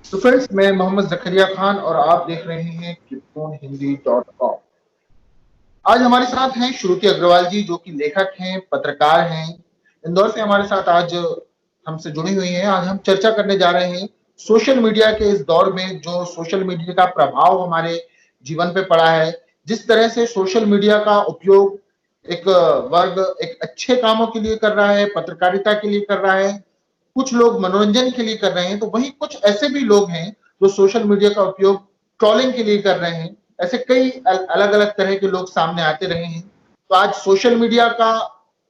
तो फ्रेंड्स, मैं मोहम्मद जकरिया खान और आप देख रहे हैं tribune-hindi.com। आज हमारे साथ हैं श्रुति अग्रवाल जी, जो कि लेखक हैं, पत्रकार हैं। इंदौर से हमारे साथ आज हमसे जुड़ी हुई हैं। आज हम चर्चा करने जा रहे हैं सोशल मीडिया के इस दौर में, जो सोशल मीडिया का प्रभाव हमारे जीवन पे पड़ा है, जिस तरह से सोशल मीडिया का उपयोग एक वर्ग एक अच्छे कामों के लिए कर रहा है, पत्रकारिता के लिए कर रहा है, कुछ लोग मनोरंजन के लिए कर रहे हैं, तो वहीं कुछ ऐसे भी लोग हैं जो सोशल मीडिया का उपयोग ट्रोलिंग के लिए कर रहे हैं। ऐसे कई अलग अलग तरह के लोग सामने आते रहे हैं। तो आज सोशल मीडिया का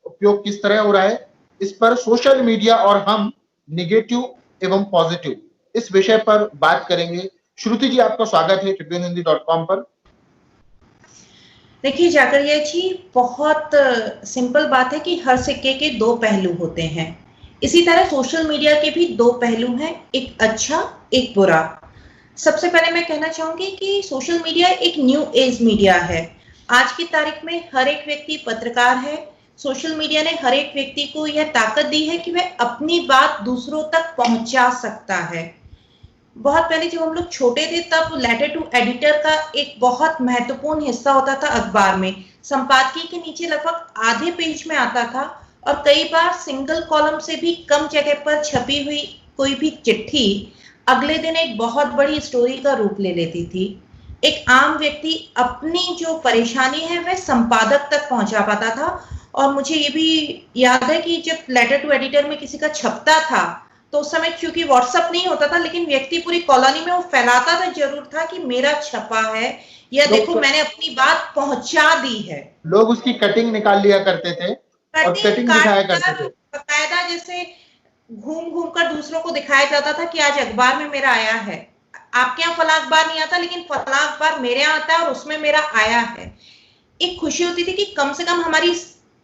उपयोग किस तरह हो रहा है, इस पर सोशल मीडिया और हम, निगेटिव एवं पॉजिटिव, इस विषय पर बात करेंगे। श्रुति जी, आपका स्वागत है tribune-hindi.com पर। देखिए जाकरिया जी, बहुत सिंपल बात है कि हर सिक्के के दो पहलू होते हैं। इसी तरह सोशल मीडिया के भी दो पहलू हैं, एक अच्छा एक बुरा। सबसे पहले मैं कहना चाहूंगी कि सोशल मीडिया एक न्यू एज मीडिया है। आज की तारीख में हर एक व्यक्ति पत्रकार है। सोशल मीडिया ने हर एक व्यक्ति को यह ताकत दी है कि वह अपनी बात दूसरों तक पहुंचा सकता है। बहुत पहले जब हम लोग छोटे थे तब लेटर टू एडिटर का एक बहुत महत्वपूर्ण हिस्सा होता था अखबार में। संपादकीय के नीचे लगभग आधे पेज में आता था और कई बार सिंगल कॉलम से भी कम जगह पर छपी हुई कोई भी चिट्ठी अगले दिन एक बहुत बड़ी स्टोरी का रूप ले लेती थी। एक आम व्यक्ति अपनी जो परेशानी है वह संपादक तक पहुंचा पाता था। और मुझे ये भी याद है कि जब लेटर टू एडिटर में किसी का छपता था तो उस समय क्योंकि व्हाट्सएप नहीं होता था, लेकिन व्यक्ति पूरी कॉलोनी में वो फैलाता था जरूर था कि मेरा छपा है या देखो मैंने अपनी बात पहुंचा दी है। लोग उसकी कटिंग निकाल लिया करते थे और कटिंग दिखाया करते थे। बकायदा जैसे घूम घूम कर दूसरों को दिखाया जाता था कि आज अखबार में मेरा आया है। आपके यहाँ फला अखबार नहीं आता, लेकिन फला अखबार मेरे यहाँ आता है और उसमें मेरा आया है। एक खुशी होती थी कि कम से कम हमारी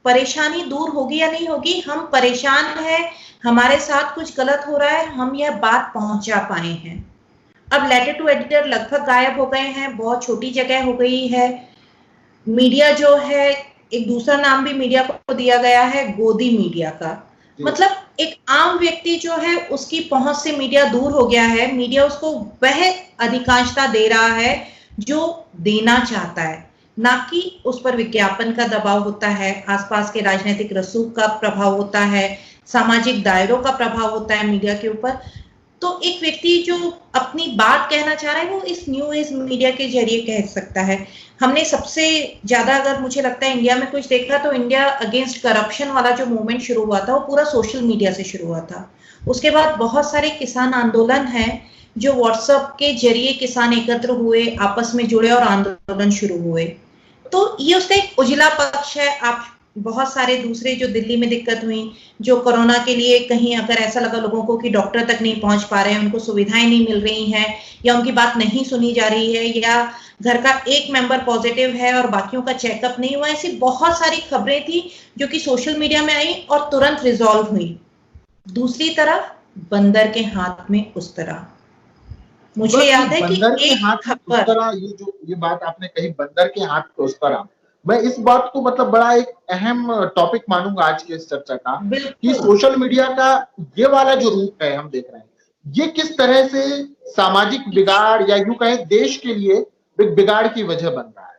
परेशानी दूर होगी या नहीं होगी, हम परेशान हैं, हमारे साथ कुछ गलत हो रहा है, हम यह बात पहुंचा पाए हैं। अब लेटर टू एडिटर लगभग गायब हो गए हैं, बहुत छोटी जगह हो गई है। मीडिया जो है, एक दूसरा नाम भी मीडिया को दिया गया है, गोदी मीडिया का। मतलब एक आम व्यक्ति जो है उसकी पहुंच से मीडिया दूर हो गया है। मीडिया उसको वह अधिकांशता दे रहा है जो देना चाहता है, ना कि उस पर विज्ञापन का दबाव होता है, आसपास के राजनीतिक रसूख का प्रभाव होता है, सामाजिक दायरों का प्रभाव होता है मीडिया के ऊपर। तो एक व्यक्ति जो अपनी बात कहना चाह रहा है वो इस न्यू एज मीडिया के जरिए कह सकता है। हमने सबसे ज्यादा, अगर मुझे लगता है इंडिया में कुछ देखा तो इंडिया अगेंस्ट करप्शन वाला जो मूवमेंट शुरू हुआ था वो पूरा सोशल मीडिया से शुरू हुआ था। उसके बाद बहुत सारे किसान आंदोलन हैं जो व्हाट्सएप के जरिए किसान एकत्र हुए, आपस में जुड़े और आंदोलन शुरू हुए। तो ये उसका एक उजला पक्ष है। आप बहुत सारे दूसरे जो दिल्ली में दिक्कत हुई, जो कोरोना के लिए कहीं अगर ऐसा लगा लोगों को कि डॉक्टर तक नहीं पहुंच पा रहे हैं, उनको सुविधाएं नहीं मिल रही हैं या उनकी बात नहीं सुनी जा रही है, या घर का एक मेंबर पॉजिटिव है और बाकियों का चेकअप नहीं हुआ, ऐसी बहुत सारी खबरें थी जो कि सोशल मीडिया में आई और तुरंत रिजॉल्व हुई। दूसरी तरफ बंदर के हाथ में उस तरह, मुझे याद है कि एक खबर, ये बात आपने कही, बंदर के हाथ में उस तरह, मैं इस बात को मतलब बड़ा एक अहम टॉपिक मानूंगा आज की इस चर्चा का, कि सोशल मीडिया का ये वाला जो रूप है हम देख रहे हैं, ये किस तरह से सामाजिक बिगाड़ या यूं कहें देश के लिए बिगाड़ की वजह बन रहा है।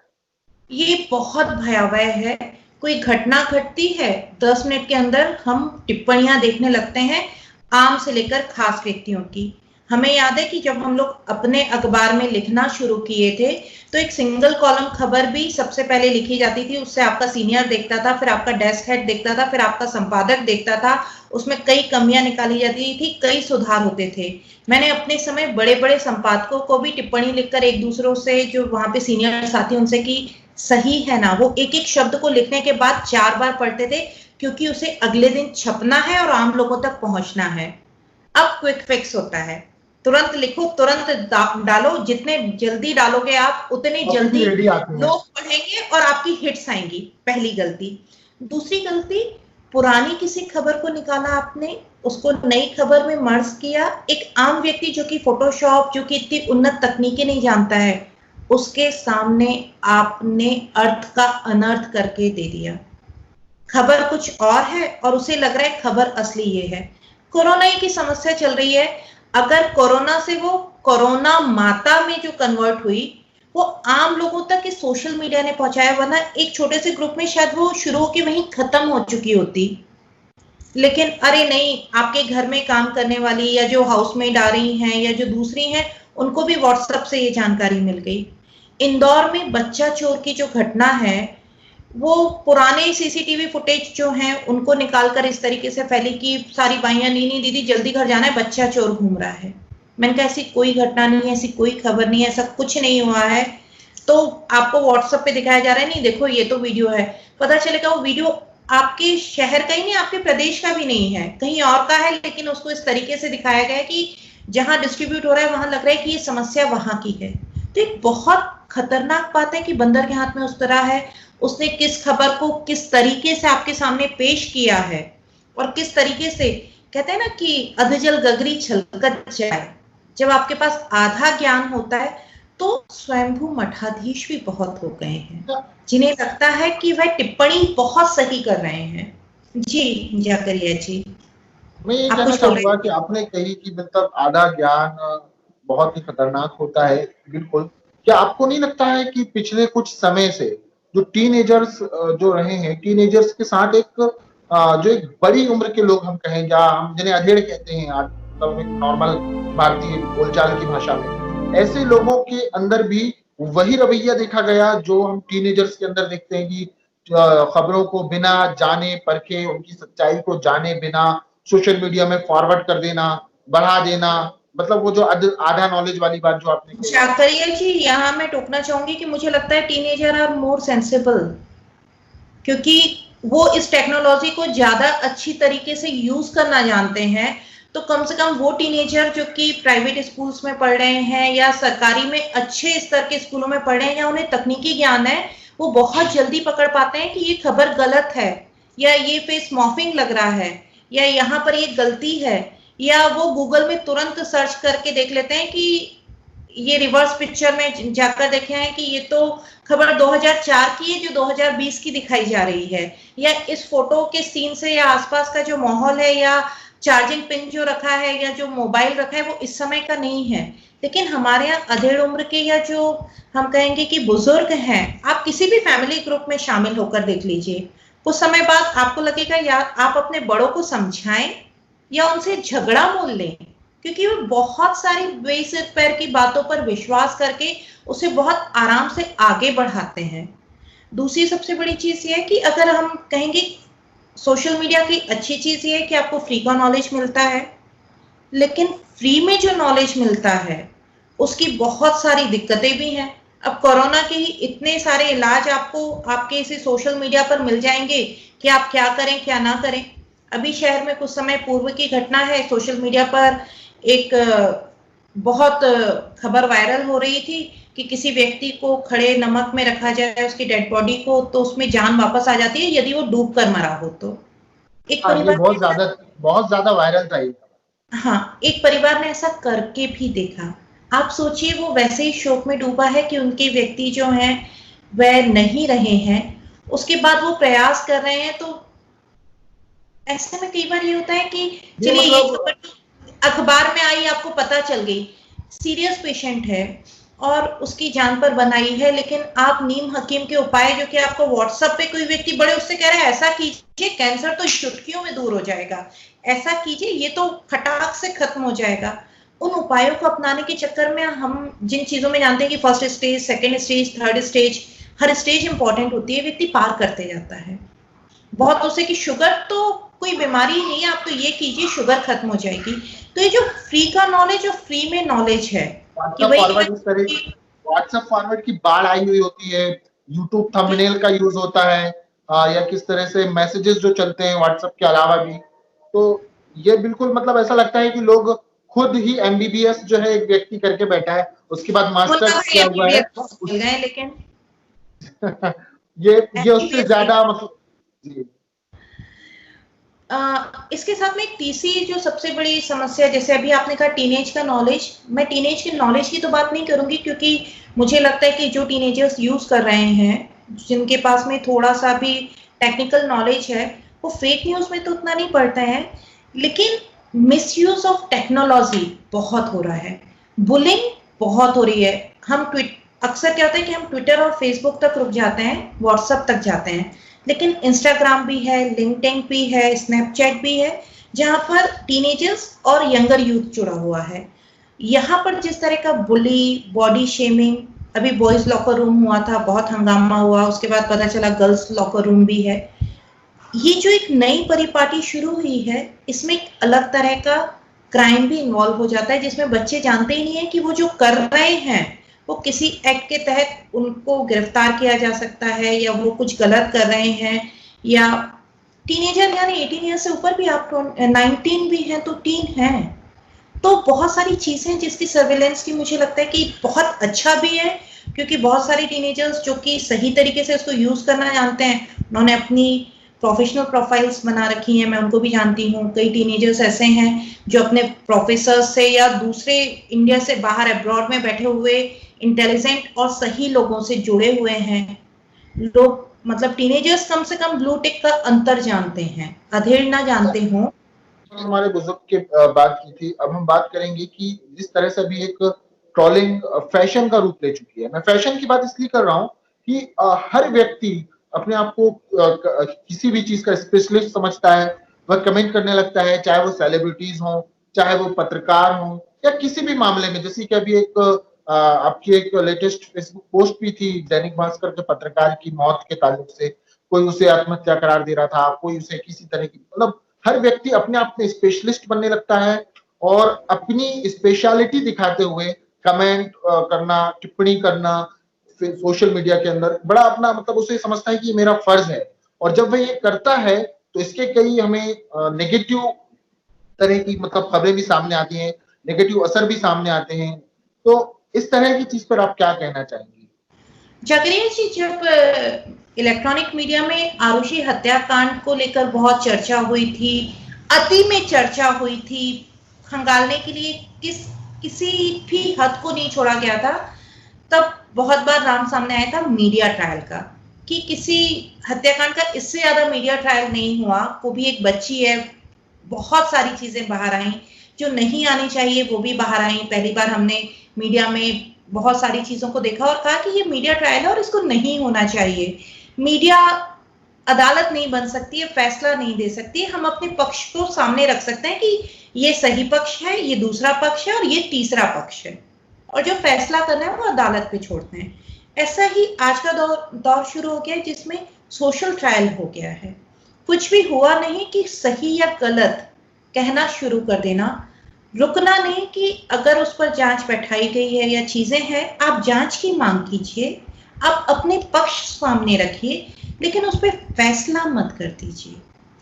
ये बहुत भयावह है। कोई घटना घटती है, 10 मिनट के अंदर हम टिप्पणियां देखने लगते हैं, आम से लेकर खास व्यक्तियों की। हमें याद है कि जब हम लोग अपने अखबार में लिखना शुरू किए थे तो एक सिंगल कॉलम खबर भी सबसे पहले लिखी जाती थी। उससे आपका सीनियर देखता था, फिर आपका डेस्क हेड देखता था, फिर आपका संपादक देखता था। उसमें कई कमियां निकाली जाती थी, कई सुधार होते थे। मैंने अपने समय बड़े बड़े संपादकों को भी टिप्पणी लिखकर एक दूसरों से, जो वहां पे सीनियर साथी, उनसे कि सही है ना, वो एक एक शब्द को लिखने के बाद 4 बार पढ़ते थे, क्योंकि उसे अगले दिन छपना है और आम लोगों तक पहुंचना है। अब क्विक फिक्स होता है, तुरंत लिखो, तुरंत डालो, जितने जल्दी डालोगे आप उतने जल्दी लोग पढ़ेंगे और आपकी हिट्स आएंगी। पहली गलती। दूसरी गलती, पुरानी किसी खबर को निकाला आपने, उसको नई खबर में मर्ज किया। एक आम व्यक्ति जो कि फोटोशॉप, जो कि इतनी उन्नत तकनीकें नहीं जानता है, उसके सामने आपने अर्थ का अनर्थ करके दे दिया। खबर कुछ और है और उसे लग रहा है खबर असली ये है। कोरोना की समस्या चल रही है, अगर कोरोना से वो कोरोना माता में जो कन्वर्ट हुई, वो आम लोगों तक इस सोशल मीडिया ने पहुंचाया, वरना एक छोटे से ग्रुप में शायद वो शुरू होकर वहीं खत्म हो चुकी होती। लेकिन अरे नहीं, आपके घर में काम करने वाली या जो हाउसमेड आ रही हैं या जो दूसरी हैं, उनको भी व्हाट्सएप से ये जानकारी मिल गई। इंदौर में बच्चा चोर की जो घटना है, वो पुराने सीसीटीवी फुटेज जो हैं उनको निकालकर इस तरीके से फैली कि सारी बाइयां, नीनी दीदी जल्दी घर जाना है, बच्चा चोर घूम रहा है। मैंने कहा ऐसी कोई घटना नहीं है, ऐसी कोई खबर नहीं है, ऐसा कुछ नहीं हुआ है। तो आपको व्हाट्सएप पे दिखाया जा रहा है, नहीं देखो ये तो वीडियो है। पता चलेगा वो वीडियो आपके शहर का ही नहीं, आपके प्रदेश का भी नहीं है, कहीं और का है, लेकिन उसको इस तरीके से दिखाया गया है कि जहां डिस्ट्रीब्यूट हो रहा है वहां लग रहा है कि ये समस्या वहां की है। तो एक बहुत खतरनाक बात है कि बंदर के हाथ में उस तरह है, उसने किस खबर को किस तरीके से आपके सामने पेश किया है, और किस तरीके से, कहते हैं ना कि अधजल गगरी छलकत जाए। जब आपके पास आधा ज्ञान होता है तो स्वयंभू मठाधीश भी बहुत हो गए हैं, जिन्हें लगता है कि वह टिप्पणी बहुत सही कर रहे हैं। जी जाकरिया जी, मैं ये कहना चाहूंगा कि आपने कही कि मतलब आधा ज्ञान बहुत ही खतरनाक होता है। बिल्कुल, क्या आपको नहीं लगता है कि पिछले कुछ समय से जो टीनेजर्स जो रहे हैं, टीनेजर्स के साथ एक जो एक बड़ी उम्र के लोग हम कहें, या हम जिन्हें अधेड़ कहते हैं आज, मतलब एक नॉर्मल भारतीय बोलचाल की भाषा में, ऐसे लोगों के अंदर भी वही रवैया देखा गया जो हम टीनेजर्स के अंदर देखते हैं कि खबरों को बिना जाने परखे, उनकी सच्चाई को जाने बिना सोशल मीडिया में फॉरवर्ड कर देना, बढ़ा देना, मतलब वो जो आधा नॉलेज वाली बात जो आपने कही। जाकरिया जी, यहाँ मैं टोकना चाहूंगी कि मुझे लगता है टीनेजर आर मोर सेंसिबल, क्योंकि वो इस टेक्नोलॉजी को ज्यादा अच्छी तरीके से यूज करना जानते हैं। तो कम से कम वो टीनेजर जो कि प्राइवेट स्कूल्स में पढ़ रहे हैं या सरकारी में अच्छे स्तर के स्कूलों में पढ़ रहे हैं, या उन्हें तकनीकी ज्ञान है, वो बहुत जल्दी पकड़ पाते हैं कि ये खबर गलत है, या ये फेस मॉर्फिंग लग रहा है, या यहाँ पर ये गलती है, या वो गूगल में तुरंत सर्च करके देख लेते हैं कि ये रिवर्स पिक्चर में जाकर देखे हैं कि ये तो खबर 2004 की है जो 2020 की दिखाई जा रही है, या इस फोटो के सीन से या आसपास का जो माहौल है या चार्जिंग पिन जो रखा है या जो मोबाइल रखा है वो इस समय का नहीं है। लेकिन हमारे यहाँ अधेड़ उम्र के या जो हम कहेंगे कि बुजुर्ग हैं, आप किसी भी फैमिली ग्रुप में शामिल होकर देख लीजिए, कुछ समय बाद आपको लगेगा यार आप अपने बड़ों को समझाएं या उनसे झगड़ा मोल लें, क्योंकि वो बहुत सारी बेसिर पैर की बातों पर विश्वास करके उसे बहुत आराम से आगे बढ़ाते हैं। दूसरी सबसे बड़ी चीज ये है कि अगर हम कहेंगे सोशल मीडिया की अच्छी चीज ये है कि आपको फ्री का नॉलेज मिलता है, लेकिन फ्री में जो नॉलेज मिलता है उसकी बहुत सारी दिक्कतें भी हैं। अब कोरोना के ही इतने सारे इलाज आपको आपके इसी सोशल मीडिया पर मिल जाएंगे कि आप क्या करें क्या ना करें। अभी शहर में कुछ समय पूर्व की घटना है, सोशल मीडिया पर एक बहुत खबर वायरल हो रही थी कि किसी व्यक्ति को खड़े नमक में रखा जाए उसकी डेड बॉडी को, तो उसमें जान वापस आ जाती है यदि वो डूब कर मरा हो तो। एक ये परिवार बहुत ज्यादा वायरल था ये। हाँ, एक परिवार ने ऐसा करके भी देखा। आप सोचिए वो वैसे ही शोक में डूबा है कि उनके व्यक्ति जो हैं वह नहीं रहे हैं, उसके बाद वो प्रयास कर रहे हैं। तो ऐसे में कई बार ये होता है कि चलिए ये खबर अखबार में आई, आपको पता चल गई, सीरियस पेशेंट है और उसकी जान पर बनाई है, लेकिन आप नीम हकीम के उपाय जो कि आपको व्हाट्सएप पे कोई व्यक्ति बड़े उससे कह रहा है ऐसा कीजिए कैंसर तो चुटकियों में दूर हो जाएगा, ऐसा कीजिए ये तो खटाक से खत्म हो जाएगा। उन उपायों को अपनाने के चक्कर में हम जिन चीजों में जानते हैं कि first stage, second stage, third stage, हर स्टेज इंपॉर्टेंट होती है, व्यक्ति पार करते जाता है। बहुत उससे कि शुगर तो कोई बीमारी ही नहीं है, आप तो ये कीजिए शुगर खत्म हो जाएगी। तो ये जो फ्री का नॉलेज और फ्री में नॉलेज है कि व्हाट्सएप फॉरवर्ड की बाढ़ आई हुई होती है, यूट्यूब थंबनेल का यूज होता है, या किस तरह से मैसेजेस जो चलते हैं व्हाट्सएप के अलावा भी, तो ये बिल्कुल मतलब ऐसा लगता है कि लोग खुद ही एमबीबीएस जो है एक व्यक्ति करके बैठा है, उसके बाद मास्टर्स किया हुआ है लेकिन ये उससे ज्यादा मतलब जी। इसके साथ में एक तीसरी जो सबसे बड़ी समस्या, जैसे अभी आपने कहा टीनेज का नॉलेज, मैं टीनेज के नॉलेज की तो बात नहीं करूंगी क्योंकि मुझे लगता है कि जो टीनेजर्स यूज कर रहे हैं, जिनके पास में थोड़ा सा भी टेक्निकल नॉलेज है, वो फेक न्यूज में तो उतना नहीं पढ़ते हैं। लेकिन मिसयूज ऑफ टेक्नोलॉजी बहुत हो रहा है, बुलिंग बहुत हो रही है। अक्सर क्या होता है कि हम ट्विटर और फेसबुक तक रुक जाते हैं, व्हाट्सएप तक जाते हैं, लेकिन इंस्टाग्राम भी है, लिंक्डइन भी है, स्नैपचैट भी है, जहां पर टीनेजर्स और यंगर यूथ जुड़ा हुआ है। यहाँ पर जिस तरह का बुली, बॉडी शेमिंग, अभी बॉयज लॉकर रूम हुआ था, बहुत हंगामा हुआ, उसके बाद पता चला गर्ल्स लॉकर रूम भी है। ये जो एक नई परिपाटी शुरू हुई है, इसमें एक अलग तरह का क्राइम भी इन्वॉल्व हो जाता है, जिसमें बच्चे जानते ही नहीं है कि वो जो कर रहे हैं वो किसी एक्ट के तहत उनको गिरफ्तार किया जा सकता है, या वो कुछ गलत कर रहे हैं, या टीनेजर यानी 18 ईयर से ऊपर भी, आप 19 भी हैं तो टीन हैं। तो बहुत सारी चीजें जिसकी सर्विलेंस की मुझे लगता है कि बहुत अच्छा भी है, क्योंकि बहुत सारे टीनेजर्स जो कि सही तरीके से उसको यूज करना जानते हैं, उन्होंने अपनी प्रोफेशनल प्रोफाइल्स बना रखी हैं, मैं उनको भी जानती हूँ। कई टीनेजर्स ऐसे हैं जो अपने प्रोफेसर से या दूसरे इंडिया से बाहर अब्रॉड में बैठे हुए इंटेलिजेंट और सही लोगों से जुड़े हुए हैं। लोग मतलब टीनेजर्स कम से कम ब्लू टिक का अंतर जानते हैं, अधेड़ ना जानते हों। हमारे बुजुर्ग के बात की थी, अब हम बात करेंगे कि जिस तरह से अभी एक ट्रोलिंग फैशन का रूप ले चुकी है। मैं फैशन की बात इसलिए कर रहा हूँ कि हर व्यक्ति अपने आप को किसी भी चीज का स्पेशलिस्ट समझता है, वह कमेंट करने लगता है, चाहे वो सेलिब्रिटीज हों, चाहे वो पत्रकार हों, या किसी भी मामले में। जैसे कि अभी एक आपकी एक लेटेस्ट फेसबुक पोस्ट भी थी दैनिक भास्कर के पत्रकार की मौत के ताल्लुक से, कोई उसे आत्महत्या करार दे रहा था, कोई उसे किसी तरह की, मतलब हर व्यक्ति अपने आप में स्पेशलिस्ट बनने लगता है और अपनी स्पेशलिटी दिखाते हुए कमेंट करना, टिप्पणी करना सोशल मीडिया के अंदर बड़ा अपना, मतलब उसे समझता है कि ये मेरा फर्ज है। और जब वह ये करता है तो इसके कई हमें नेगेटिव तरह की मतलब खबरें भी सामने आती हैं, नेगेटिव असर भी सामने आते हैं। तो इस तरह की चीज पर आप क्या कहना चाहेंगी? जागरिया जी, जब इलेक्ट्रॉनिक मीडिया में आरुषि हत्याकांड को लेकर बहुत चर्चा हुई थी, अति में चर्चा हुई थी, खंगालने के लिए किसी भी हद को नहीं छोड़ा गया था, तब बहुत बार नाम सामने आया था मीडिया ट्रायल का, कि किसी हत्याकांड का इससे ज्यादा मीडिया ट्रायल नहीं हुआ। वो भी एक बच्ची है, बहुत सारी चीजें बाहर आई जो नहीं आनी चाहिए, वो भी बाहर आई। पहली बार हमने मीडिया में बहुत सारी चीजों को देखा और कहा कि ये मीडिया ट्रायल है और इसको नहीं होना चाहिए। मीडिया अदालत नहीं बन सकती है, फैसला नहीं दे सकती है। हम अपने पक्ष को सामने रख सकते हैं कि ये सही पक्ष है, ये दूसरा पक्ष है और ये तीसरा पक्ष है, और जो फैसला करना है वो अदालत पे छोड़ते हैं। ऐसा ही आज का दौर शुरू हो गया है, जिसमें सोशल ट्रायल हो गया है। कुछ भी हुआ नहीं कि सही या गलत कहना शुरू कर देना, रुकना नहीं कि अगर उस पर जांच बैठाई गई है या चीजें हैं, आप जांच की मांग कीजिए, आप अपने पक्ष सामने रखिए, लेकिन उस पर फैसला मत कर दीजिए।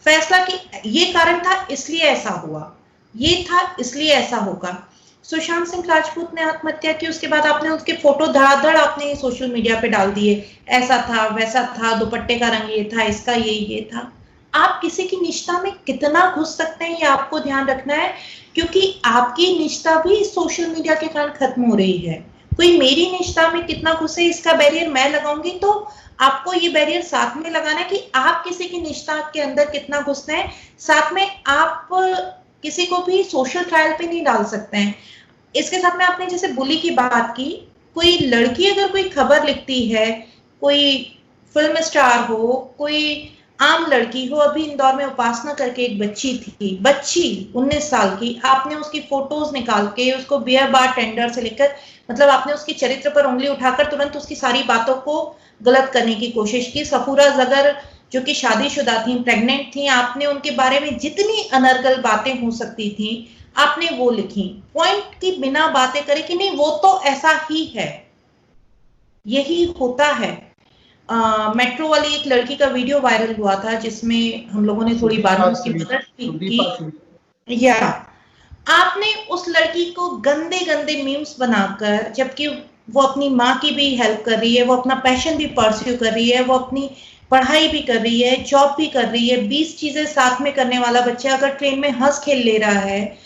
फैसला कि ये कारण था इसलिए ऐसा हुआ, ये था इसलिए ऐसा होगा। सुशांत सिंह राजपूत ने आत्महत्या की, उसके बाद आपने उसके फोटो धड़ाधड़ आपने सोशल मीडिया पे डाल दिए, ऐसा था वैसा था, दुपट्टे का रंग ये था, इसका ये था। आप किसी की निष्ठा में कितना घुस सकते हैं ये आपको ध्यान रखना है, क्योंकि आपकी निष्ठा भी सोशल मीडिया के कारण खत्म हो रही है। कोई मेरी निष्ठा में कितना घुसे इसका बैरियर मैं लगाऊंगी, तो आपको ये बैरियर साथ में लगाना है कि आप किसी की निष्ठा के अंदर कितना घुसते हैं। साथ में आप किसी को भी सोशल ट्रायल पे नहीं डाल सकते हैं। इसके साथ में आपने जैसे बुली की बात की, कोई लड़की अगर कोई खबर लिखती है, कोई फिल्म स्टार हो, कोई आम लड़की हो, अभी इंदौर में उपासना करके एक बच्ची 19 साल की, आपने उसकी फोटोज निकाल के उसको बियर बार टेंडर से लेकर, मतलब आपने उसकी चरित्र पर उंगली उठाकर तुरंत उसकी सारी बातों को गलत करने की कोशिश की। सफूरा जगर जो कि शादीशुदा थी, प्रेग्नेंट थी, आपने उनके बारे में जितनी अनर्गल बातें हो सकती थी आपने वो लिखी, पॉइंट की बिना बातें करे कि नहीं वो तो ऐसा ही है, यही होता है। मेट्रो वाली एक लड़की का वीडियो वायरल हुआ था, जिसमें हम लोगों ने थोड़ी बाद में उसकी मदद की। या आपने उस लड़की को गंदे गंदे मीम्स बनाकर, जबकि वो अपनी माँ की भी हेल्प कर रही है, वो अपना पैशन भी परस्यू कर रही है, वो अपनी पढ़ाई भी कर रही है, जॉब भी कर रही है, 20 चीजें साथ में करने वाला बच्चा अगर ट्रेन में हंस खेल ले रहा है,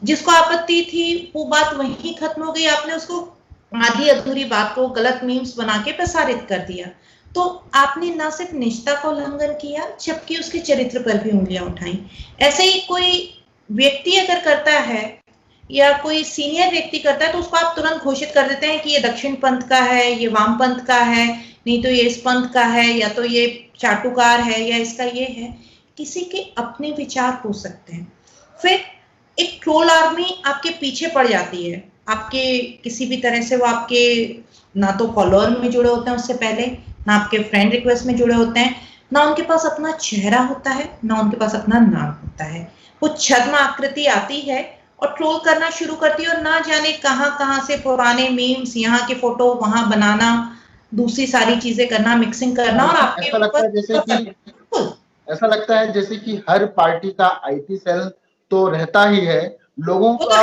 जिसको आपत्ति थी वो बात वहीं खत्म हो गई, आपने उसको आधी अधूरी बात को गलत मीम्स बना के प्रसारित कर दिया। तो आपने ना सिर्फ निष्ठा का उल्लंघन किया, जबकि उसके चरित्र पर भी उंगलियां उठाई। ऐसे ही कोई व्यक्ति अगर करता है या कोई सीनियर व्यक्ति करता है तो उसको आप तुरंत घोषित कर देते हैं कि ये दक्षिण पंथ का है, ये वाम पंथ का है, नहीं तो ये इस पंथ का है, या तो ये चाटुकार है, या इसका ये है। किसी के अपने विचार हो सकते हैं। फिर एक ट्रोल आर्मी आपके पीछे पड़ जाती है, आपके किसी भी तरह से वो आपके ना तो फॉलोअर में जुड़े होते हैं उससे पहले, ना आपके फ्रेंड रिक्वेस्ट में जुड़े होते हैं, ना उनके पास अपना चेहरा होता है, ना उनके पास अपना नाम होता है। वो छद्म आकृति आती है और ट्रोल करना शुरू करती है, और ना जाने कहां से पुराने मीम्स, यहाँ के फोटो वहां बनाना, दूसरी सारी चीजें करना, मिक्सिंग करना, और आपके ऐसा लगता है जैसे कि ऐसा लगता है जैसे कि हर पार्टी का आईटी सेल तो रहता ही है, लोगों का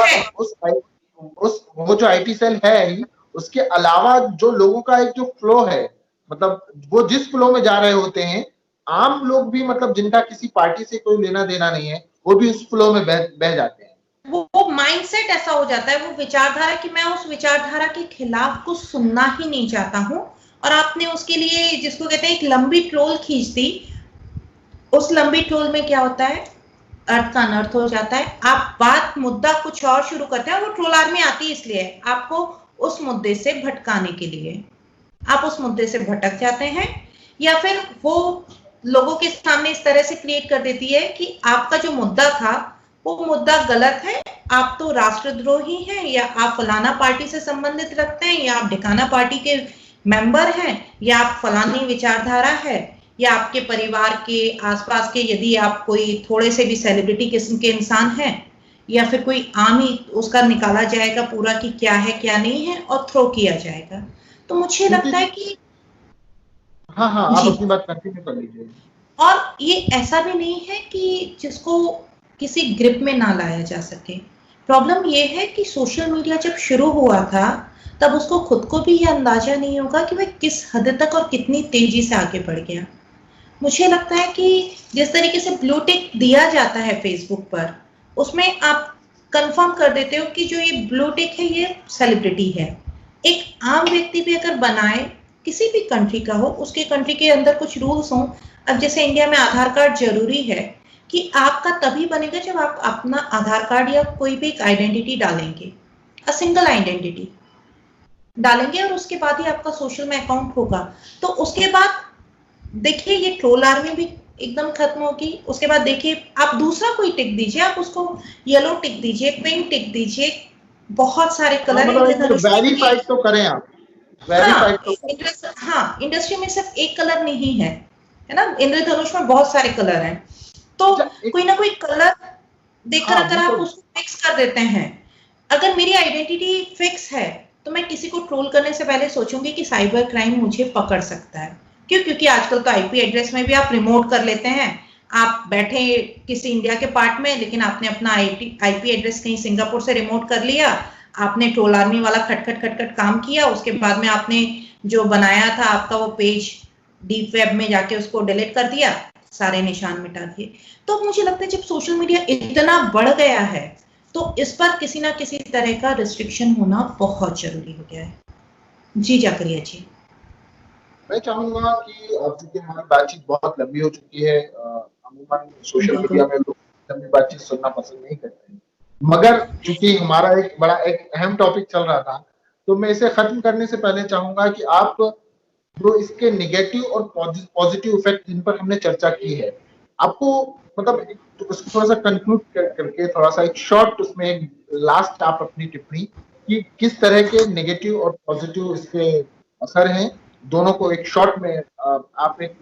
उस वो जो आईटी सेल है ही, उसके अलावा जो लोगों का एक जो फ्लो है, मतलब वो जिस फ्लो में जा रहे होते हैं, आम लोग भी, मतलब जिनका किसी पार्टी से कोई लेना देना नहीं है, वो भी उस फ्लो में बह जाते हैं। वो माइंडसेट ऐसा हो जाता है, वो विचारधारा कि मैं उस विचारधारा के खिलाफ कुछ सुनना ही नहीं चाहता हूं, और आपने उसके लिए, जिसको कहते हैं, एक लंबी ट्रोल खींच दी। उस लंबी ट्रोल में क्या होता है, अर्थ का अनर्थ हो जाता है। आप बात मुद्दा कुछ और शुरू करते हैं, वो ट्रोल आर्मी आती है इसलिए आपको उस मुद्दे से भटकाने के लिए। आप उस मुद्दे से भटक जाते हैं, या फिर वो लोगों के सामने इस तरह से क्रिएट कर देती है कि आपका जो मुद्दा था वो मुद्दा गलत है, आप तो राष्ट्रद्रोही हैं, या आप फलाना पार्टी से संबंधित रखते हैं, या आप ढिकाना पार्टी के मेंबर हैं, या आप फलानी विचारधारा है, या आपके परिवार के आसपास के यदि आप कोई थोड़े से भी सेलिब्रिटी किस्म के इंसान हैं, या फिर कोई आम ही उसका निकाला जाएगा पूरा कि क्या है क्या नहीं है और थ्रो किया जाएगा। तो मुझे लगता है कि हाँ हाँ, आप अपनी बात कंटिन्यू कर लीजिए। और ये ऐसा भी नहीं है कि जिसको किसी ग्रिप में ना लाया जा सके। प्रॉब्लम ये है कि सोशल मीडिया जब शुरू हुआ था तब उसको खुद को भी ये अंदाजा नहीं होगा कि वह किस हद तक और कितनी तेजी से आगे बढ़ गया। मुझे लगता है कि जिस तरीके से ब्लू टिक दिया जाता है फेसबुक पर, उसमें आप कंफर्म कर देते हो कि जो ये ब्लू टिक है ये सेलिब्रिटी है। एक आम व्यक्ति भी अगर बनाए, किसी भी कंट्री का हो, उसके कंट्री के अंदर कुछ रूल्स हों। अब जैसे इंडिया में आधार कार्ड जरूरी है कि आपका तभी बनेगा जब आप अपना आधार कार्ड या कोई भी एक आइडेंटिटी डालेंगे, अ सिंगल आइडेंटिटी डालेंगे, और उसके बाद ही आपका सोशल में अकाउंट होगा। तो उसके बाद देखिए ये ट्रोल आर्मी भी एकदम खत्म होगी। उसके बाद देखिए आप दूसरा कोई टिक दीजिए, आप उसको येलो टिक दीजिए, पिंक टिक दीजिए, बहुत सारे कलर वेरीफाइड तो करें आप, वेरीफाइड तो करें। हाँ, इंडस्ट्री में सिर्फ एक कलर नहीं है, है ना, इंद्रधनुष में बहुत सारे कलर हैं, तो कोई ना कोई कलर देखकर अगर आप उसको फिक्स कर देते हैं। अगर मेरी आइडेंटिटी फिक्स है तो मैं किसी को ट्रोल करने से पहले सोचूंगी कि साइबर क्राइम मुझे पकड़ सकता है। क्यों? क्योंकि आजकल तो आईपी एड्रेस में भी आप रिमोट कर लेते हैं। आप बैठे किसी इंडिया के पार्ट में, लेकिन आपने अपना आईपी एड्रेस कहीं सिंगापुर से रिमोट कर लिया, आपने ट्रोल आर्मी वाला खटखट काम किया, उसके बाद में आपने जो बनाया था आपका वो पेज डीप वेब में जाके उसको डिलीट कर दिया, सारे निशान मिटा दिए। तो मुझे लगता है जब सोशल मीडिया इतना बढ़ गया है तो इस पर किसी ना किसी तरह का रिस्ट्रिक्शन होना बहुत जरूरी हो गया है। जी जाकरिया जी। मैं चाहूंगा कि अब चूंकि हमारी बातचीत बहुत लंबी हो चुकी है, अमूमन सोशल मीडिया में लोग लंबी बातचीत सुनना पसंद नहीं करते हैं, मगर चूंकि हमारा एक बड़ा एक अहम टॉपिक चल रहा था, तो मैं इसे खत्म करने से पहले चाहूंगा कि आप जो इसके नेगेटिव और पॉजिटिव इफेक्ट जिन पर हमने चर्चा की है, आपको मतलब उसको थोड़ा सा कंक्लूड करके थोड़ा सा एक शॉर्ट उसमें एक लास्ट आप अपनी टिप्पणी कि किस तरह के नेगेटिव और पॉजिटिव इसके असर हैं, दोनों को एक शॉर्ट में आप एक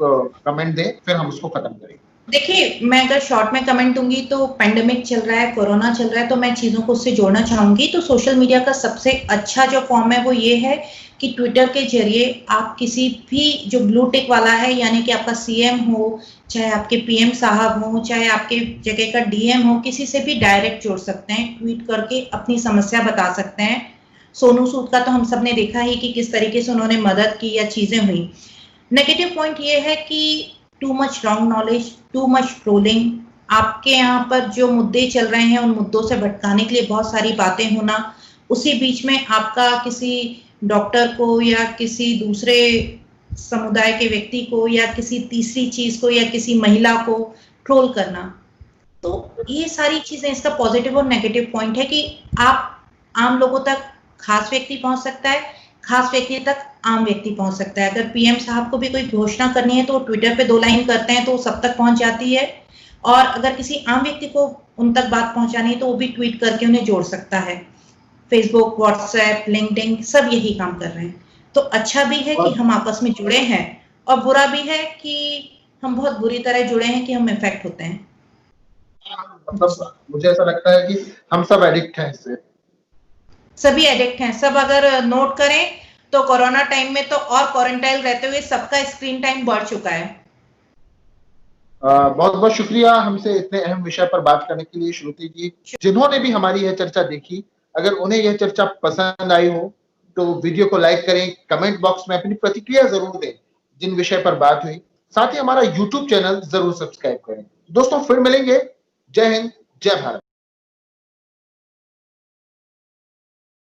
कमेंट दें, फिर हम उसको खत्म करेंगे। देखिए, मैं अगर शॉर्ट में कमेंट दूंगी तो पैंडेमिक चल रहा है, कोरोना चल रहा है, तो मैं चीजों को उससे जोड़ना चाहूंगी। तो सोशल मीडिया का सबसे अच्छा जो फॉर्म है वो ये है कि ट्विटर के जरिए आप किसी भी जो ब्लू टिक वाला है, यानी कि आपका सीएम हो, चाहे आपके पीएम साहब हो, चाहे आपके जगह का डीएम हो, किसी से भी डायरेक्ट जोड़ सकते हैं, ट्वीट करके अपनी समस्या बता सकते हैं। सोनू सूद का तो हम सब ने देखा ही कि किस तरीके से उन्होंने मदद की या चीजें हुई। नेगेटिव पॉइंट ये है कि too much wrong knowledge, too much trolling, आपके यहाँ पर जो मुद्दे चल रहे हैं उन मुद्दों से भटकाने के लिए बहुत सारी बातें होना, उसी बीच में आपका किसी डॉक्टर को या किसी दूसरे समुदाय के व्यक्ति को या किसी तीसरी चीज को या किसी महिला को ट्रोल करना। तो ये सारी चीजें इसका पॉजिटिव और नेगेटिव पॉइंट है कि आप आम लोगों तक खास व्यक्ति पहुंच सकता है, खास व्यक्ति तक आम व्यक्ति पहुंच सकता है। अगर पीएम साहब को भी कोई घोषणा करनी है तो वो ट्विटर पे 2 लाइन करते हैं तो वो सब तक पहुंच जाती है, और अगर किसी आम व्यक्ति को उन तक बात पहुंचानी है तो वो भी ट्वीट करके उन्हें जोड़ सकता है। फेसबुक, व्हाट्सएप, लिंक्डइन सब यही काम कर रहे हैं। तो अच्छा भी है कि हम आपस में जुड़े हैं, और बुरा भी है कि हम बहुत बुरी तरह जुड़े हैं कि हम इफेक्ट होते हैं। मतलब मुझे ऐसा लगता है कि हम सब एडिक्ट हैं इससे। सभी एडिक्ट हैं। सब अगर नोट करें तो कोरोना टाइम में तो और क्वारंटाइन रहते हुए सबका स्क्रीन टाइम बढ़ चुका है। बहुत बहुत शुक्रिया हमसे इतने अहम विषय पर बात करने के लिए श्रुति जी। जिन्होंने भी हमारी यह चर्चा देखी, अगर उन्हें यह चर्चा पसंद आई हो तो वीडियो को लाइक करें, कमेंट बॉक्स में अपनी प्रतिक्रिया जरूर दें जिन विषय पर बात हुई। साथ ही हमारा यूट्यूब चैनल जरूर सब्सक्राइब करें। दोस्तों फिर मिलेंगे। जय हिंद, जय भारत।